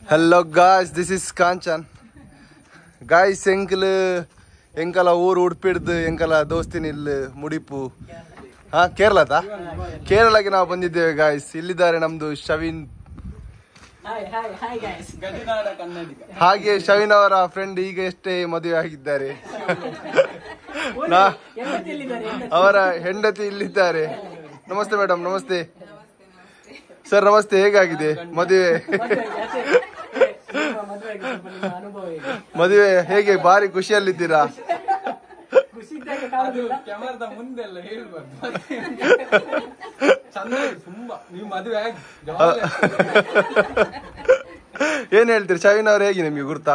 Hello guys, this is Kanchan. Guys, ಎಂಕಲ ಊರು ಉಡುಪಿಡ್ದು ಎಂಕಲ ದೋಸ್ತಿನಿಲ್ ಮುಡಿಪು. ಕೇರಳಕ್ಕೆ ನಾವು ಬಂದಿದ್ದೇವೆ ಗಾಯ್ಸ್. ಇಲ್ಲಿದ್ದಾರೆ ನಮ್ದು ಶವಿನ್. ಹಾಗೆ ಶವಿನ್ ಅವರ ಫ್ರೆಂಡ್ ಈಗ ಎಷ್ಟೇ ಮದುವೆ ಆಗಿದ್ದಾರೆ. ಅವರ ಹೆಂಡತಿ ಇಲ್ಲಿದ್ದಾರೆ. ನಮಸ್ತೆ ಮೇಡಮ್. ನಮಸ್ತೆ ಸರ್. ನಮಸ್ತೆ. ಹೇಗಾಗಿದೆ ಮದುವೆ? ಮದುವೆ ಹೇಗೆ? ಬಾರಿ ಖುಷಿಯಲ್ಲಿದ್ದೀರಾ? ಏನ್ ಹೇಳ್ತೀರಿ ಶವಿನ್ ಅವ್ರು? ಹೇಗೆ ನಿಮ್ಗೆ ಗುರ್ತಾ?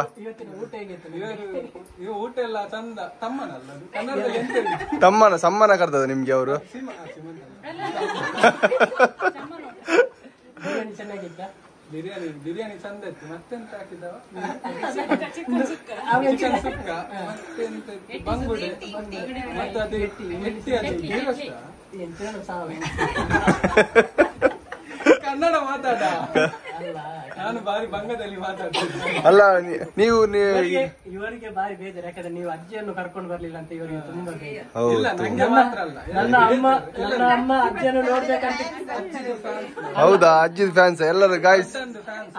ಸಮ್ಮನ ಕರ್ತದ ನಿಮ್ಗೆ ಅವರು? ಬಿರಿಯಾನಿ ಚಂದ ಇತ್ತು. ಮತ್ತೆಂತ ಹಾಕಿದವ? ಬಂಗುಡೆ ಮತ್ತೆ ಅದು ಕನ್ನಡ ಮಾತಾಡ. ನಾನು ಬಾರಿ ಬಂಗದಲ್ಲಿ ಮಾತಾಡ್ತೀನಿ. ಅಲ್ಲ ನೀವು ಇವರಿಗೆ ಬಾರಿ ಬೇಜಾರು. ಯಾಕಂದ್ರೆ ನೀವು ಅಜ್ಜಿಯನ್ನು ಕರ್ಕೊಂಡು ಬರ್ಲಿಲ್ಲ ಅಂತ ಇವರಿಗೆ ತುಂಬಾ ಬೇಜಾರು. ಇಲ್ಲ, ನಂಗೆ ಮಾತ್ರ ಅಲ್ಲ, ನನ್ನ ಅಮ್ಮ ಅಜ್ಜಿಯನ್ನು ನೋಡ್ಬೇಕಂತ. ಹೌದಾ? ಅಜ್ಜಿ ಫ್ಯಾನ್ಸ್ ಎಲ್ಲರೂ ಗಾಯ್ಸ್?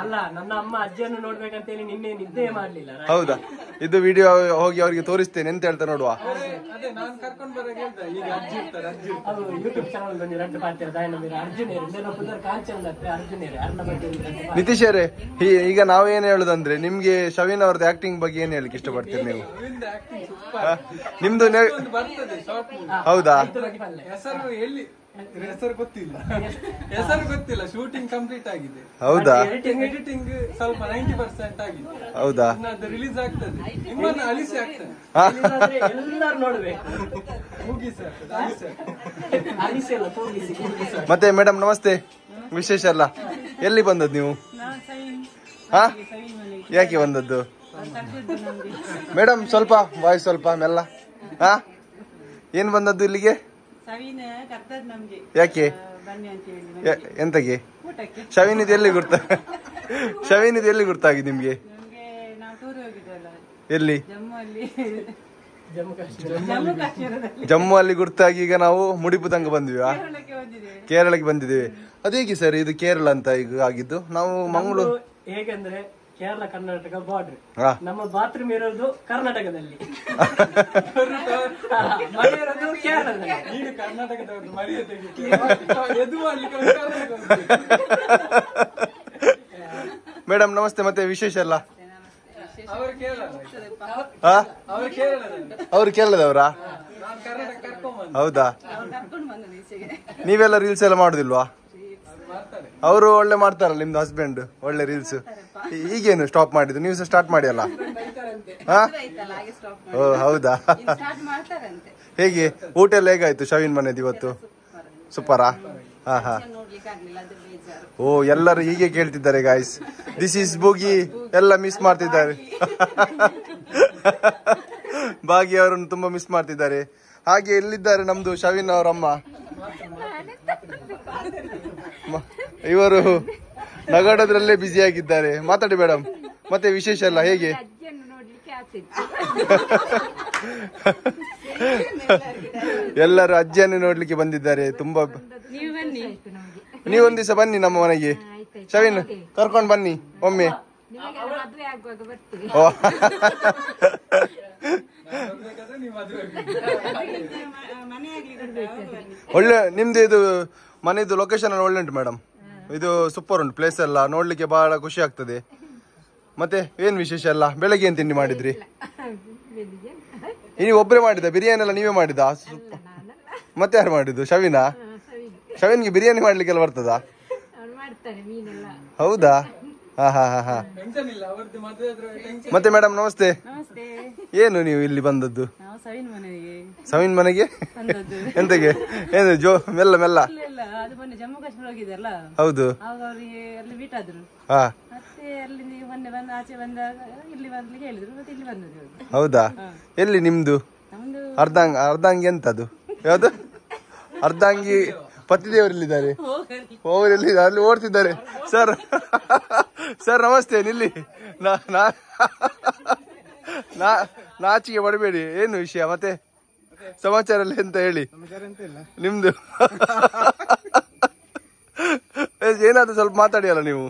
ಅಲ್ಲ, ನನ್ನ ಅಮ್ಮ ಅಜ್ಜಿಯನ್ನು ನೋಡ್ಬೇಕಂತ ಹೇಳಿ ನಿನ್ನೆ ನಿದ್ದೆ ಮಾಡ್ಲಿಲ್ಲ. ಹೌದಾ? ಇದು ವಿಡಿಯೋ ಹೋಗಿ ಅವ್ರಿಗೆ ತೋರಿಸ್ತೇನೆ ಅಂತ ಹೇಳ್ತಾ ನೋಡುವ. ಅದೇ ನಾನು ಕರ್ಕೊಂಡು ಬರೋಕೆ ಹೇಳ್ದೆ. ಈಗ ಅಜ್ಜಿ ಇರ್ತಾರೆ. ಅಜ್ಜಿ ಅದು ಯೂಟ್ಯೂಬ್ ಚಾನಲ್ ಬಂದು ರೆಡ್ ಪಾರ್ಟಿ ಅರ್ಜುನೇರು ಕಾಂಚನ್ ಅರ್ಜುನೇರು ಅರ್ಣ ಬಗ್ಗೆ. ನಿತೀಶ್ ಅವರೇ, ಈಗ ನಾವೇನ್ ಹೇಳುದಂದ್ರೆ ನಿಮ್ಗೆ ಶವಿನ್ ಅವ್ರದ್ದು ಆಕ್ಟಿಂಗ್ ಬಗ್ಗೆ ಏನ್ ಹೇಳಿಕ್ ಇಷ್ಟಪಡ್ತೀರಿ ನೀವು? ನಿಮ್ದು ಹೌದಾ? ಹೆಸರು ಗೊತ್ತಿಲ್ಲ. ಶೂಟಿಂಗ್ ಕಂಪ್ಲೀಟ್ ಆಗಿದೆ. ಹೌದಾ? ಎಡಿಟಿಂಗ್ ಸ್ವಲ್ಪ 90% ಆಗಿದೆ. ಹೌದಾ? ರಿಲೀಸ್ ಆಗ್ತದೆ. ನಿಮ್ಮನ್ನು ಅಲಿಸಿ ಆಗ್ತದೆ. ಎಲ್ಲರೂ ನೋಡ್ಬೇಕು. ಮತ್ತೆ ಮೇಡಮ್ ನಮಸ್ತೆ. ವಿಶೇಷ ಅಲ್ಲ, ಎಲ್ಲಿ ಬಂದದ್ದು ನೀವು? ಯಾಕೆ ಬಂದದ್ದು ಮೇಡಮ್? ಸ್ವಲ್ಪ ವಾಯ್ಸ್ ಸ್ವಲ್ಪ ಮೆಲ್ಲ. ಏನ್ ಬಂದದ್ದು ಇಲ್ಲಿಗೆ? ಯಾಕೆ? ಎಂತಗೆ? ಶವಿನ್ ಇದು ಎಲ್ಲಿ ಗುರ್ತಾಗಿದೆ ನಿಮ್ಗೆ? ಎಲ್ಲಿ? ಜಮ್ಮು ಅಲ್ಲಿ ಗುರ್ತಾಗಿ ಈಗ ನಾವು ಮುಡಿಪು ತನಕ ಬಂದ್ವಿ. ಕೇರಳಕ್ಕೆ ಬಂದಿದ್ದೇವೆ. ಅದೇಗೆ ಸರ್ ಇದು ಕೇರಳ ಅಂತ ಈಗ ಆಗಿದ್ದು? ನಾವು ಮಂಗಳೂರು. ಹೇಗೆಂದ್ರೆ ಕೇರಳ ಕರ್ನಾಟಕ ಬಾರ್ಡರ್. ನಮ್ಮ ಬಾತ್ರೂಮ್ ಇರೋದು ಕರ್ನಾಟಕದಲ್ಲಿ, ಮನೆ ಇರೋದು ಕೇರಳದಲ್ಲಿ. ಕರ್ನಾಟಕದವರು ಮೇಡಮ್ ನಮಸ್ತೆ. ಮತ್ತೆ ವಿಶೇಷ ಅಲ್ಲ? ಅವ್ರು ಕೇರಳದವರಾ? ಹೌದಾ? ನೀವೆಲ್ಲ ರೀಲ್ಸ್ ಎಲ್ಲ ಮಾಡುದಿಲ್ವಾ? ಅವರು ಒಳ್ಳೆ ಮಾಡ್ತಾರಲ್ಲ, ನಿಮ್ದು ಹಸ್ಬೆಂಡ್ ಒಳ್ಳೆ ರೀಲ್ಸ್. ಈಗೇನು ಸ್ಟಾಪ್ ಮಾಡಿದ್ದು? ನೀವು ಸಹ ಸ್ಟಾರ್ಟ್ ಮಾಡಿ ಅಲ್ಲ? ಓ ಹೌದಾ? ಹೇಗೆ ಊಟ ಎಲ್ಲ ಹೇಗಾಯ್ತು ಶವಿನ್ ಮನೆದು ಇವತ್ತು? ಸೂಪರಾ? ಹಾ. ಓ ಎಲ್ಲರೂ ಹೀಗೆ ಕೇಳ್ತಿದ್ದಾರೆ ಗಾಯ್ಸ್. This is ಬೂಗಿ. ಎಲ್ಲ ಮಿಸ್ ಮಾಡ್ತಿದ್ದಾರೆ. ಭಾಗಿ ಅವರನ್ನು ತುಂಬಾ ಮಿಸ್ ಮಾಡ್ತಿದ್ದಾರೆ. ಹಾಗೆ ಎಲ್ಲಿದ್ದಾರೆ ನಮ್ದು ಶವಿನ್ ಅವರಮ್ಮ? ಇವರು ನಗಾಡೋದ್ರಲ್ಲೇ ಬ್ಯುಸಿ ಆಗಿದ್ದಾರೆ. ಮಾತಾಡಿ ಮೇಡಮ್. ಮತ್ತೆ ವಿಶೇಷ ಎಲ್ಲ ಹೇಗೆ? ಎಲ್ಲರೂ ಅಜ್ಜಿಯನ್ನು ನೋಡ್ಲಿಕ್ಕೆ ಬಂದಿದ್ದಾರೆ. ತುಂಬಾ. ನೀವೊಂದ್ ದಿವಸ ಬನ್ನಿ ನಮ್ಮ ಮನೆಗೆ. ಶವಿನ್ ಕರ್ಕೊಂಡು ಬನ್ನಿ ಒಮ್ಮೆ. ಒಳ್ಳೆ ನಿಮ್ದು ಇದು ಮನೆದು ಲೊಕೇಶನ್ ಒಳ್ಳೆ ಉಂಟು ಮೇಡಮ್. ಇದು ಸೂಪರ್ ಉಂಟು ಪ್ಲೇಸ್ ಎಲ್ಲ ನೋಡ್ಲಿಕ್ಕೆ ಬಹಳ ಖುಷಿ ಆಗ್ತದೆ. ಮತ್ತೆ ಏನ್ ವಿಶೇಷ ಎಲ್ಲ? ಬೆಳಗ್ಗೆ ಏನ್ ತಿಂಡಿ ಮಾಡಿದ್ರಿ? ನೀವು ಒಬ್ಬರೇ ಮಾಡಿದ? ಬಿರಿಯಾನಿ ಎಲ್ಲ ನೀವೇ ಮಾಡಿದ? ಮತ್ತೆ ಯಾರು ಮಾಡಿದ್ದು? ಶವಿನಾ? ಶವಿನ್ಗೆ ಬಿರಿಯಾನಿ ಮಾಡ್ಲಿಕ್ಕೆಲ್ಲ ಬರ್ತದಾ? ಹೌದಾ? ಹಾ. ಮತ್ತೆ ಮೇಡಮ್ ನಮಸ್ತೆ. ಏನು ನೀವು ಇಲ್ಲಿ ಬಂದದ್ದು? ಶವಿನ್ ಮನೆಗೆ ಎಂತಗೆ? ಏನು ಮೆಲ್ಲ? ಜಮ್ಮು ಕಾಶ್ಮೀರ ಹೋಗಿದ್ದಲ್ಲ, ಹೌದು. ಅಲ್ಲಿ ಮೀಟ್ ಆದ್ರು. ಮತ್ತೆ ಅಲ್ಲಿ ಮೊನ್ನೆ ಬಂದು ಆಚೆ ಬಂದಾಗ ಇಲ್ಲಿ ಬರ್ಲಿಕ್ಕೆ ಹೇಳಿದ್ರು. ಮತ್ತೆ ಇಲ್ಲಿ ಬಂದದ್ದು. ಹೌದಾ? ಎಲ್ಲಿ ನಿಮ್ದು? ಅರ್ಧಾಂಗಿ ಎಂತದು? ಯಾವ್ದು? ಅರ್ಧಾಂಗಿ ಪತಿದೇವರಲ್ಲಿದ್ದಾರೆ. ಎಲ್ಲಿದ್ದಾರೆ? ಅಲ್ಲಿ ಓಡ್ತಿದ್ದಾರೆ. ಸರ್ ಸರ್ ನಮಸ್ತೆ. ನಿಲ್ಲಿ. ನಾಚಿಕೆ ಪಡಬೇಡಿ. ಏನು ವಿಷಯ ಮತ್ತೆ ಸಮಾಚಾರ ಎಲ್ಲ ಎಂತ ಹೇಳಿ ನಿಮ್ದು? ಏನಾದ್ರು ಸ್ವಲ್ಪ ಮಾತಾಡಿಯಲ್ಲ ನೀವು.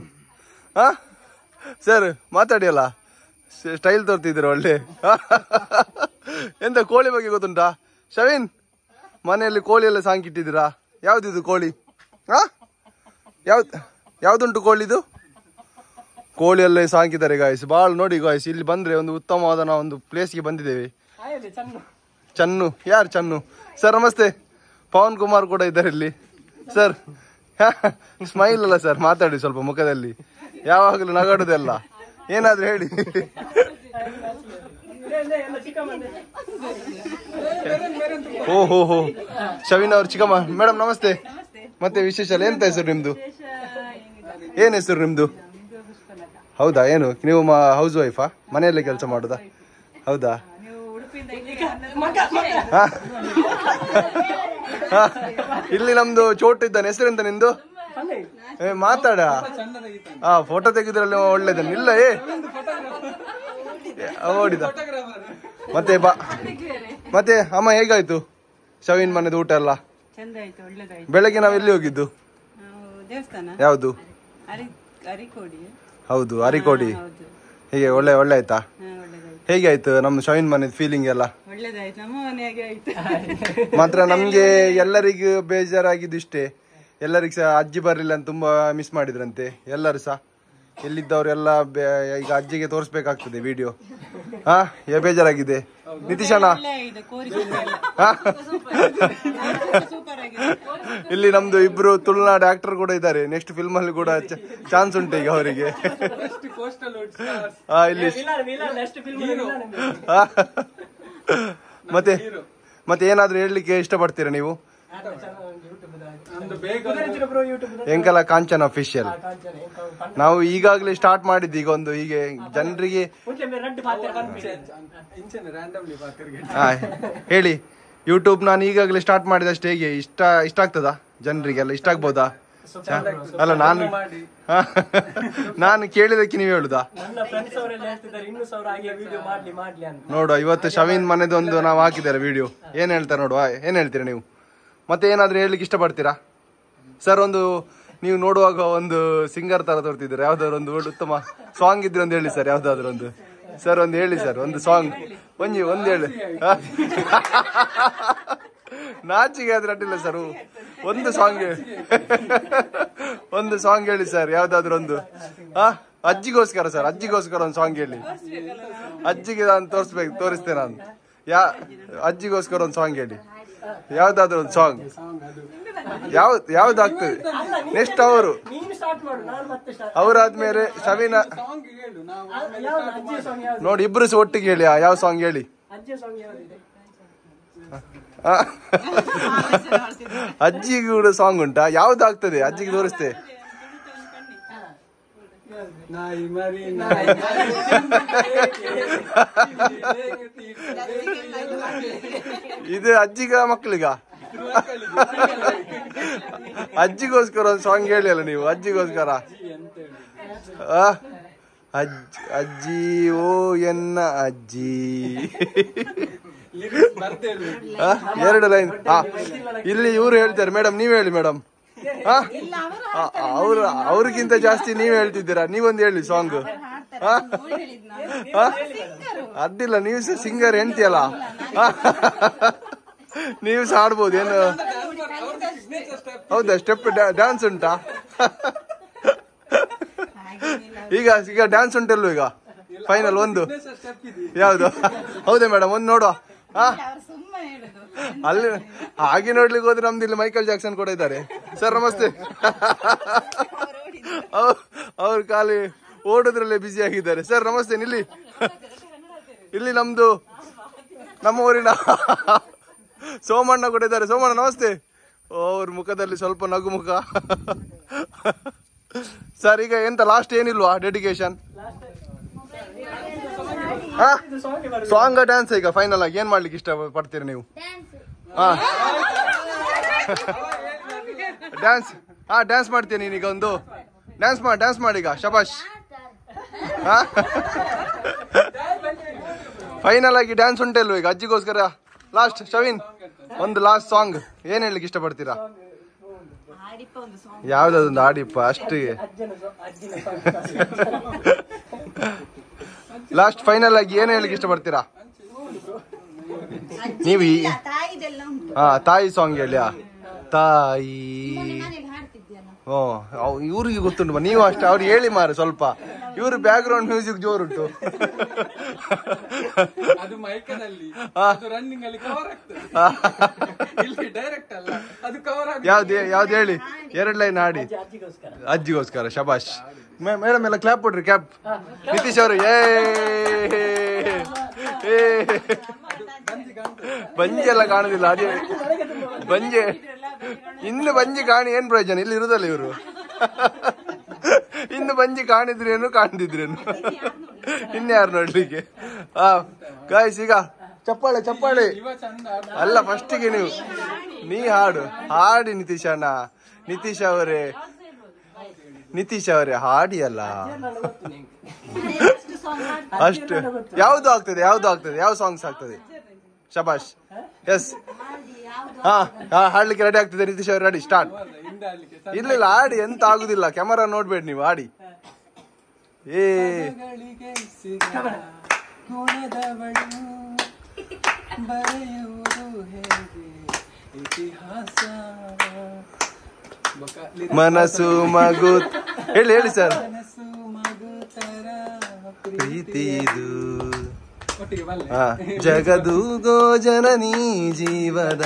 ಹಾ ಸರ್ ಮಾತಾಡಿಯಲ್ಲ, ಸ್ಟೈಲ್ ತೋರ್ತಿದ್ದೀರ ಒಳ್ಳೆ. ಎಂತ ಕೋಳಿ ಬಗ್ಗೆ ಗೊತ್ತುಂಟಾ ಶವೀನ್? ಮನೆಯಲ್ಲಿ ಕೋಳಿ ಎಲ್ಲ ಸಾಂಕಿಟ್ಟಿದ್ದೀರಾ? ಯಾವ್ದಿದು ಕೋಳಿ? ಹಾ ಯಾವ್ದುಂಟು ಕೋಳಿದು? ಕೋಳಿ ಎಲ್ಲ ಸಾಂಕಿದ್ದಾರೆ ಗಾಯ್ಸ್. ಬಾಳ್ ನೋಡಿ ಗಾಯ್ಸ್, ಇಲ್ಲಿ ಬಂದ್ರೆ ಒಂದು ಉತ್ತಮವಾದ ನಾವು ಒಂದು ಪ್ಲೇಸ್ಗೆ ಬಂದಿದ್ದೇವೆ. ಚನ್ನು. ಯಾರು ಚನ್ನು? ಸರ್ ನಮಸ್ತೆ. ಪವನ್ ಕುಮಾರ್ ಕೂಡ ಇದ್ದಾರೆ ಇಲ್ಲಿ. ಸರ್ ಸ್ಮೈಲ್ ಅಲ್ಲ ಸರ್, ಮಾತಾಡಿ ಸ್ವಲ್ಪ ಮುಖದಲ್ಲಿ. ಯಾವಾಗಲೂ ನಗಾಡುದೆಲ್ಲ. ಏನಾದ್ರೂ ಹೇಳಿ. ಓಹೋ ಶವೀನ್ ಅವ್ರ ಚಿಕ್ಕಮ್ಮ. ಮೇಡಮ್ ನಮಸ್ತೆ. ಮತ್ತೆ ವಿಶೇಷ ಎಲ್ಲ ಎಂತ ಹೆಸರು ನಿಮ್ದು? ಏನ್ ಹೆಸರು ನಿಮ್ದು? ಹೌದಾ? ಏನು ನೀವು ಹೌಸ್ ವೈಫಾ? ಮನೆಯಲ್ಲೇ ಕೆಲಸ ಮಾಡುದಾ? ಹೌದಾ? ಇಲ್ಲಿ ನಮ್ದು ಚೋಟು ಇದ್ದಾನೆ. ಹೆಸರೆಂತ ನಿಂದು? ಮಾತಾಡ. ಫೋಟೋ ತೆಗೆದ್ರಲ್ಲಿ ಒಳ್ಳೇದನ್ನ. ಇಲ್ಲ ಓಡಿದ. ಮತ್ತೆ ಮತ್ತೆ ಅಮ್ಮ ಹೇಗಾಯ್ತು ಶವೀನ್ ಮನೆದು ಊಟ ಎಲ್ಲ? ಬೆಳಗ್ಗೆ ನಾವ್ ಎಲ್ಲಿ ಹೋಗಿದ್ದು? ಯಾವ್ದು? ಹೌದು ಅರಿಕೋಡಿ. ಹೀಗೆ ಒಳ್ಳೆ ಆಯ್ತಾ? ಹೇಗೆ ಆಯ್ತು ನಮ್ಮ ಶವೀನ್ ಮನೆ ಫೀಲಿಂಗ್ ಎಲ್ಲ? ಮಾತ್ರ ನಮ್ಗೆ ಎಲ್ಲರಿಗೂ ಬೇಜಾರಾಗಿದ್ದು ಇಷ್ಟೇ, ಎಲ್ಲರಿಗೂ ಸಹ ಅಜ್ಜಿ ಬರ್ಲಿಲ್ಲ ಅಂತ ತುಂಬಾ ಮಿಸ್ ಮಾಡಿದ್ರಂತೆ ಎಲ್ಲರೂ ಸಹ. ಎಲ್ಲಿದ್ದವ್ರೆಲ್ಲ ಈಗ ಅಜ್ಜಿಗೆ ತೋರಿಸ್ಬೇಕಾಗ್ತದೆ ವಿಡಿಯೋ. ಹಾ ಬೇಜಾರಾಗಿದೆ. ನಿತೀಶಣ್ಣ ಇಲ್ಲಿ ನಮ್ದು ಇಬ್ರು ತುಳುನಾಡು ಆಕ್ಟರ್ ಕೂಡ ಇದ್ದಾರೆ. ನೆಕ್ಸ್ಟ್ ಫಿಲ್ಮ್ ಅಲ್ಲಿ ಕೂಡ ಚಾನ್ಸ್ ಉಂಟು ಈಗ ಅವರಿಗೆ. ಇಲ್ಲಿ ಮತ್ತೆ ಏನಾದ್ರೂ ಹೇಳಲಿಕ್ಕೆ ಇಷ್ಟಪಡ್ತೀರಾ ನೀವು? ಎಂಕಲ ಕಾಂಚನ ಅಫಿಷಿಯಲ್ ನಾವು ಈಗಾಗಲೇ ಸ್ಟಾರ್ಟ್ ಮಾಡಿದ್ದು. ಈಗ ಒಂದು ಹೀಗೆ ಜನರಿಗೆ ಹೇಳಿ, ಯೂಟ್ಯೂಬ್ ನಾನು ಈಗಾಗಲೇ ಸ್ಟಾರ್ಟ್ ಮಾಡಿದಷ್ಟೇ. ಹೇಗೆ ಇಷ್ಟ ಆಗ್ತದಾ ಜನರಿಗೆಲ್ಲ? ಇಷ್ಟ ಆಗ್ಬೋದಾ? ಅಲ್ಲ ನಾನು ಕೇಳಿದಕ್ಕೆ ನೀವು ಹೇಳುದಾ? ನೋಡುವ ಇವತ್ತು ಶವೀನ್ ಮನೆದೊಂದು ನಾವು ಹಾಕಿದ್ದಾರೆ ವಿಡಿಯೋ. ಏನ್ ಹೇಳ್ತಾರೆ ನೋಡುವ. ಏನ್ ಹೇಳ್ತೀರಾ ನೀವು? ಮತ್ತೆ ಏನಾದ್ರೂ ಹೇಳಲಿಕ್ಕೆ ಇಷ್ಟಪಡ್ತೀರಾ ಸರ್? ಒಂದು ನೀವು ನೋಡುವಾಗ ಒಂದು ಸಿಂಗರ್ ತರ ತೋರ್ತಿದ್ದೀರಾ. ಯಾವ್ದಾದ್ರು ಒಂದು ಉತ್ತಮ ಸಾಂಗ್ ಇದ್ರೆ ಒಂದು ಹೇಳಿ ಸರ್. ಯಾವ್ದಾದ್ರು ಒಂದು ಸರ್ ಒಂದು ಹೇಳಿ ಸರ್, ಒಂದು ಸಾಂಗ್ ಒಂದು ಹೇಳಿ. ನಾಚಿಗೆ ಆದ್ರೆ ಅಡ್ಡಿಲ್ಲ ಸರ್. ಒಂದು ಸಾಂಗ್ ಹೇಳಿ ಸರ್, ಯಾವ್ದಾದ್ರು ಒಂದು. ಅಜ್ಜಿಗೋಸ್ಕರ ಸರ್, ಅಜ್ಜಿಗೋಸ್ಕರ ಒಂದು ಸಾಂಗ್ ಹೇಳಿ. ಅಜ್ಜಿಗೆ ನಾನು ತೋರಿಸ್ತೇನೆ ನಾನು. ಅಜ್ಜಿಗೋಸ್ಕರ ಒಂದು ಸಾಂಗ್ ಹೇಳಿ, ಯಾವ್ದಾದ್ರು ಒಂದು ಸಾಂಗ್. ಯಾವ್ದಾಗ್ತದೆ ನೆಕ್ಸ್ಟ್ ಅವರಾದ್ಮೇಲೆ ಶವೀನ ನೋಡಿ ಇಬ್ರು ಸಹ ಒಟ್ಟಿಗೆ ಹೇಳಿ. ಯಾವ ಸಾಂಗ್ ಹೇಳಿ? ಅಜ್ಜಿಗೆ ಕೂಡ ಸಾಂಗ್ ಉಂಟಾ? ಯಾವ್ದಾಗ್ತದೆ ಅಜ್ಜಿಗೆ ತೋರಿಸ್ತೆ. ಇದು ಅಜ್ಜಿಗ ಮಕ್ಕಳಿಗ? ಅಜ್ಜಿಗೋಸ್ಕರ ಒಂದು ಸಾಂಗ್ ಹೇಳಿ ಅಲ್ಲ ನೀವು. ಅಜ್ಜಿಗೋಸ್ಕರ ಅಜ್ಜಿ ಓ ಎನ್ನ ಅಜ್ಜಿ. ಎರಡು ಲೈನ್ ಇಲ್ಲಿ ಇವ್ರು ಹೇಳ್ತಾರೆ. ಮೇಡಮ್ ನೀವ್ ಹೇಳಿ ಮೇಡಮ್. ಅವ್ರಿಗಿಂತ ಜಾಸ್ತಿ ನೀವ್ ಹೇಳ್ತಿದ್ದೀರಾ. ನೀವೊಂದು ಹೇಳಿ ಸಾಂಗ್. ಅಡ್ಡಿಲ್ಲ, ನೀವು ಸಹ ಸಿಂಗರ್ ಹೆಂಡ್ತಿಯಲ್ಲ, ನೀವು ಸಹ ಆಡ್ಬೋದು. ಏನು ಹೌದಾ? ಸ್ಟೆಪ್ ಡ್ಯಾನ್ಸ್ ಉಂಟಾ? ಈಗ ಡ್ಯಾನ್ಸ್ ಉಂಟಲ್ವ ಈಗ ಫೈನಲ್ ಒಂದು? ಯಾವ್ದು? ಹೌದಾ ಮೇಡಮ್? ಒಂದು ನೋಡುವ. ಅಲ್ಲಿ ಹಾಗೆ ನೋಡ್ಲಿಕ್ಕೆ ಹೋದ್ರೆ ನಮ್ದು ಇಲ್ಲಿ ಮೈಕಲ್ ಜಾಕ್ಸನ್ ಕೂಡ ಇದ್ದಾರೆ. ಸರ್ ನಮಸ್ತೆ. ಅವ್ರು ಖಾಲಿ ಓಡೋದ್ರಲ್ಲೇ ಬ್ಯುಸಿ ಆಗಿದ್ದಾರೆ. ಸರ್ ನಮಸ್ತೆ. ಇಲ್ಲಿ ನಮ್ದು ನಮ್ಮ ಊರಿನ ಸೋಮಣ್ಣ ಕೂಡ ಇದ್ದಾರೆ. ಸೋಮಣ್ಣ ನಮಸ್ತೆ. ಅವ್ರ ಮುಖದಲ್ಲಿ ಸ್ವಲ್ಪ ನಗು ಮುಖ. ಸರ್ ಈಗ ಎಂತ ಲಾಸ್ಟ್ ಏನಿಲ್ವಾ ಡೆಡಿಕೇಶನ್? ಸಾಂಗ್ ಡ್ಯಾನ್ಸ್ ಈಗ ಫೈನಲ್ ಆಗಿ ಏನ್ ಮಾಡ್ಲಿಕ್ಕೆ ಇಷ್ಟ ಪಡ್ತೀರಿ ನೀವು? ಡ್ಯಾನ್ಸ್ ಡ್ಯಾನ್ಸ್ ಮಾಡ್ತೀನಿ ನೀನೀಗ ಒಂದು ಡ್ಯಾನ್ಸ್ ಮಾಡೀಗ ಶಬಾಷ್. ಫೈನಲ್ ಆಗಿ ಡ್ಯಾನ್ಸ್ ಉಂಟಲ್ವ ಈಗ ಅಜ್ಜಿಗೋಸ್ಕರ? ಲಾಸ್ಟ್ ಶವಿನ್ ಒಂದು ಲಾಸ್ಟ್ ಸಾಂಗ್ ಏನ್ ಹೇಳ್ಲಿಕ್ಕೆ ಇಷ್ಟಪಡ್ತೀರಾ? ಯಾವ್ದೊಂದು ಆಡಿಪ್ಪ ಅಷ್ಟಿಗೆ. ಲಾಸ್ಟ್ ಫೈನಲ್ ಆಗಿ ಏನ್ ಹೇಳ್ಲಿಕ್ಕೆ ಇಷ್ಟಪಡ್ತೀರಾ ನೀವು? ತಾಯಿ ಸಾಂಗ್ ಹೇಳಿ. ತಾಯಿ ಇವ್ರಿಗೆ ಗೊತ್ತುಂಟು, ನೀವು ಅಷ್ಟೇ ಅವ್ರಿಗೆ ಹೇಳಿ ಮಾರು ಸ್ವಲ್ಪ. ಇವ್ರು ಬ್ಯಾಕ್ ಗ್ರೌಂಡ್ ಮ್ಯೂಸಿಕ್ ಜೋರುಂಟು. ಯಾವ್ದು ಹೇಳಿ 2 ಲೈನ್ ಹಾಡಿ ಅಜ್ಜಿಗೋಸ್ಕರ. ಶಬಾಷ್ ಮೇಡಮ್ ಎಲ್ಲ ಕ್ಲಾಪ್ ಕೊಡ್ರಿ. ಕ್ಯಾಪ್ ನಿತೀಶ್ ಅವರು. ಬಂಜಿ ಎಲ್ಲ ಕಾಣುದಿಲ್ಲ. ಅದೇ ಬಂಜೆ ಇನ್ನು ಬಂಜಿ ಕಾಣಿ ಏನ್ ಪ್ರಯೋಜನ, ಇಲ್ಲಿ ಇರುದಲ್ಲ ಇವರು. ಇನ್ನು ಬಂಜಿ ಕಾಣಿದ್ರೇನು ಕಾಣ್ದಿದ್ರೇನು, ಇನ್ಯಾರು ನೋಡ್ಲಿಕ್ಕೆ. ಗಾಯ್ಸ್ ಈಗ ಚಪ್ಪಾಳೆ ಅಲ್ಲ, ಫಸ್ಟಿಗೆ ನೀ ಹಾಡಿ ನಿತೀಶ್ ಅಣ್ಣ. ನಿತೀಶ್ ಅವರೇ ಹಾಡಿ ಅಲ್ಲ ಅಷ್ಟು. ಯಾವ್ದು ಆಗ್ತದೆ ಯಾವ ಸಾಂಗ್ಸ್ ಆಗ್ತದೆ? ಶಬಾಷ್. ಎಸ್ ಹಾಡ್ಲಿಕ್ಕೆ ರೆಡಿ ಆಗ್ತದೆ ನಿತೀಶ್ ಅವ್ರು. Ready start. ಇಲ್ಲ ಹಾಡಿ, ಎಂತ ಆಗುದಿಲ್ಲ, ಕ್ಯಾಮರಾ ನೋಡ್ಬೇಡಿ ನೀವು, ಹಾಡಿ. ಮನಸ್ಸು ಮಗು ಹೇಳಿ ಸರ್. ಪ್ರೀತಿ ಇದು ಜಗದು ಗೋಜನನಿ ಜೀವದ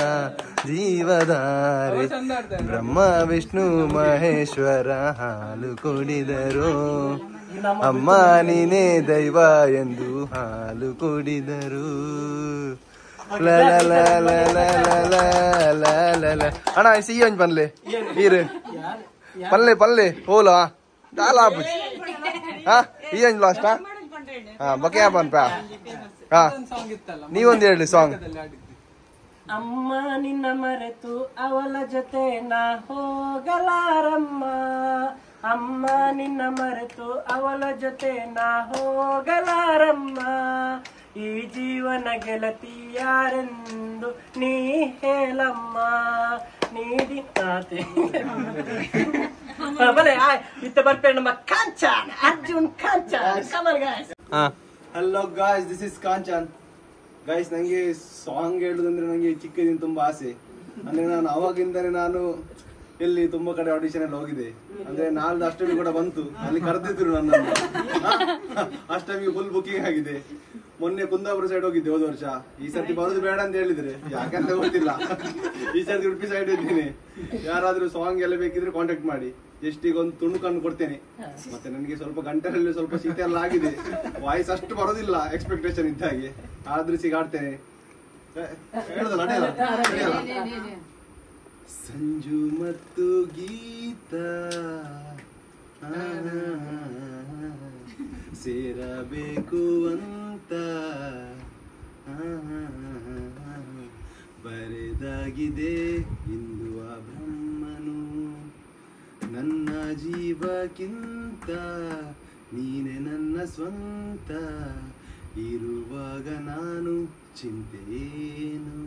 ಬ್ರಹ್ಮ ವಿಷ್ಣು ಮಹೇಶ್ವರ ಹಾಲು ಕುಡಿದರು, ಅಮ್ಮ ನೀನೇ ದೈವ ಎಂದು ಹಾಲು ಕುಡಿದರು. ಅಣ್ಣ ಸಿಂಜ್ ಪನ್ಲೆ ಪಲ್ಲೆ ಓಲಾ ದಾಲಾ ಈಂಜ್ ಲಾಸ್ಟ್. ಬಕೆ ಪನ್ಪ ನೀವೊಂದು ಹೇಳಿ ಸಾಂಗ್. ಅಮ್ಮ ನಿನ್ನ ಮರೆತು ಅವಳ ಜೊತೆ ನಾ ಹೋಗಲಾರಮ್ಮ, ಅಮ್ಮ ನಿನ್ನ ಮರೆತು ಅವಳ ಜೊತೆ ನಾ ಹೋಗಲಾರಮ್ಮ, ಈ ಜೀವನ ಗೆಳತಿ ಯಾರೆಂದು ನೀ ಹೇಳಮ್ಮ, ನೀಡಿ ಬಲೆ ಇತ್ತ ಬರ್ಪೇರು ನಮ್ಮ Kanchan Arjun Kanchan. Hello guys, this is Kanchan. Guys, ನಂಗೆ ಸಾಂಗ್ ಹೇಳುದಂದ್ರೆ ನಂಗೆ ಚಿಕ್ಕದಿಂದ ತುಂಬಾ ಆಸೆ. ಅಂದ್ರೆ ನಾನು ಅವಾಗಿಂದನೇ ಎಲ್ಲಿ ತುಂಬಾ ಕಡೆ ಆಡಿಷನ್ ಎಲ್ಲ ಹೋಗಿದೆ. ಅಂದ್ರೆ ನಾಳ್ದು ಅಷ್ಟಮಿ ಕೂಡ ಬಂತು, ಅಲ್ಲಿ ಕರೆದಿದ್ರು ನನ್ನನ್ನು. ಅಷ್ಟಮಿಗೆ ಫುಲ್ ಬುಕಿಂಗ್ ಆಗಿದೆ. ಮೊನ್ನೆ ಕುಂದಾಪುರ ಸೈಡ್ ಹೋಗಿದ್ದೆ ಹೋದ ವರ್ಷ. ಈ ಸರ್ತಿ ಬರೋದು ಬೇಡ ಅಂತ ಹೇಳಿದ್ರೆ, ಯಾಕಂತ ಗೊತ್ತಿಲ್ಲ. ಈ ಸರ್ತಿ ಉಡುಪಿ ಸೈಡ್ ಇದ್ದೀನಿ. ಯಾರಾದ್ರೂ ಸಾಂಗ್ ಎಲ್ಲ ಬೇಕಿದ್ರೆ ಕಾಂಟ್ಯಾಕ್ಟ್ ಮಾಡಿ. ಎಷ್ಟಿಗೆ ಒಂದು ತುಣುಕನ್ನು ಕೊಡ್ತೇನೆ. ಮತ್ತೆ ನನಗೆ ಸ್ವಲ್ಪ ಗಂಟಲಲ್ಲಿ ಸ್ವಲ್ಪ ಶೀತ ಎಲ್ಲ ಆಗಿದೆ, ವಾಯ್ಸ್ ಅಷ್ಟು ಬರೋದಿಲ್ಲ ಎಕ್ಸ್ಪೆಕ್ಟೇಷನ್ ಇದ್ದ ಹಾಗೆ. ಆದ್ರೂ ಸಿಗಾಡ್ತೇನೆ. ಸಂಜು ಮತ್ತು ಗೀತ ಸೇರಬೇಕು ಅಂತ ಬರೆದಾಗಿದೆ ಇಂದು ಆ ಬ್ರಹ್ಮನು, ನನ್ನ ಜೀವಕ್ಕಿಂತ ನೀನೆ ನನ್ನ ಸ್ವಂತ, ಇರುವಾಗ ನಾನು ಚಿಂತೆಯೇನು,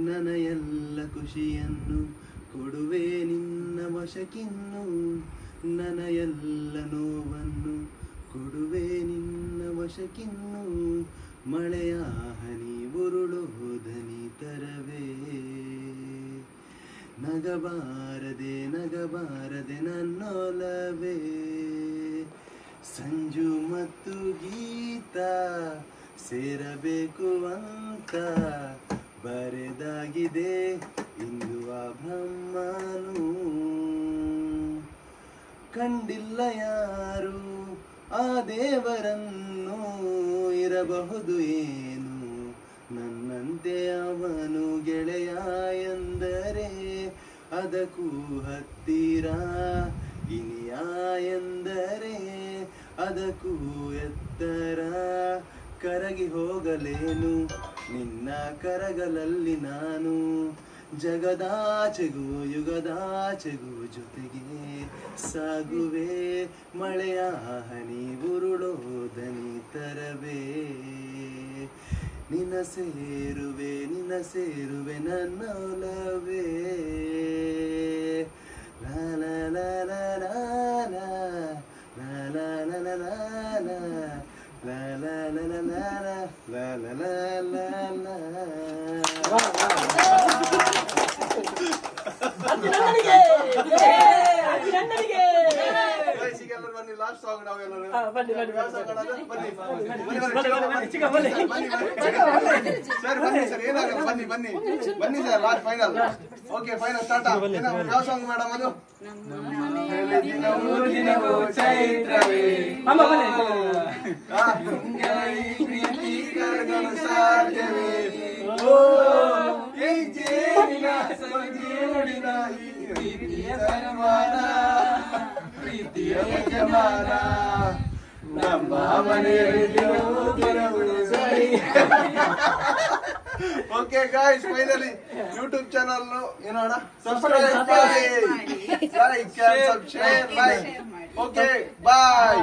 ನನ್ನ ಎಲ್ಲ ಖುಷಿಯನ್ನು ಕೊಡುವೆ ನಿನ್ನ ವಶಕ್ಕಿನ್ನು, ನನ್ನ ಎಲ್ಲ ನೋವನ್ನು ಕೊಡುವೆ ನಿನ್ನ ವಶಕ್ಕಿನ್ನು, ಮಳೆಯ ಹನಿ ಉರುಳೋದನಿ ತರವೇ, ನಗಬಾರದೆ ನನ್ನೊಲವೇ, ಸಂಜು ಮತ್ತು ಗೀತ ಸೇರಬೇಕು ಅಂತ ಬರೆದಾಗಿದೆ ಇಂದು ಆ ಬ್ರಹ್ಮನು, ಕಂಡಿಲ್ಲ ಯಾರು ಆ ದೇವರನ್ನು, ಇರಬಹುದು ಏನು ನನ್ನಂತೆ ಅವನು ಗೆಳೆಯ ಎಂದರೆ, ಅದಕ್ಕೂ ಹತ್ತಿರ ಇನಿಯ ಎಂದರೆ, ಅದಕ್ಕೂ ಎತ್ತರ ಕರಗಿ ಹೋಗಲೇನು ನಿನ್ನ ಕರಗಲಲ್ಲಿ ನಾನು, ಜಗದಾಚೆಗೂ ಯುಗದಾಚೆಗೂ ಜೊತೆಗೆ ಸಾಗುವೆ ಮಳೆಯ ಹನಿ ಉರುಳೋ ದನಿ ತರವೇ ನಿನ್ನ ಸೇರುವೆ ನನ್ನ ಒಲವೇ ಲಾ ಲಾ ಲಾ ಲಾ ಲಾ ಲಾ ಲಾ ಲಾ ಲಾ ಲಾ ಲಾ ಲಾ ಲಾ ಲಾ ಲಾ ಲಾ ಲಾ ಲಾ ಲಾ. ಬನ್ನಿ ಲಾಸ್ಟ್ ಸಾಂಗ್ ನಾವೆಲ್ಲರೂ ಬನ್ನಿ ಸರ್ ಏನಾಗಲ್ಲ ಬನ್ನಿ ಬನ್ನಿ ಬನ್ನಿ sir last final okay final start ಯಾವ ಸಾಂಗ್ ಮೇಡಮ್ ಅದು ಚೈತ್ರವೇ ಪ್ರೀತಿಯ ಯಜಮಾನ ನಮ್ಮ okay guys finally YouTube channel ಏನೋಣ ಸಬ್ಸ್ಕ್ರೈಬ್ ಮಾಡಿ ಲೈಕ್ ಶೇರ್ ಓಕೆ ಬಾಯ್.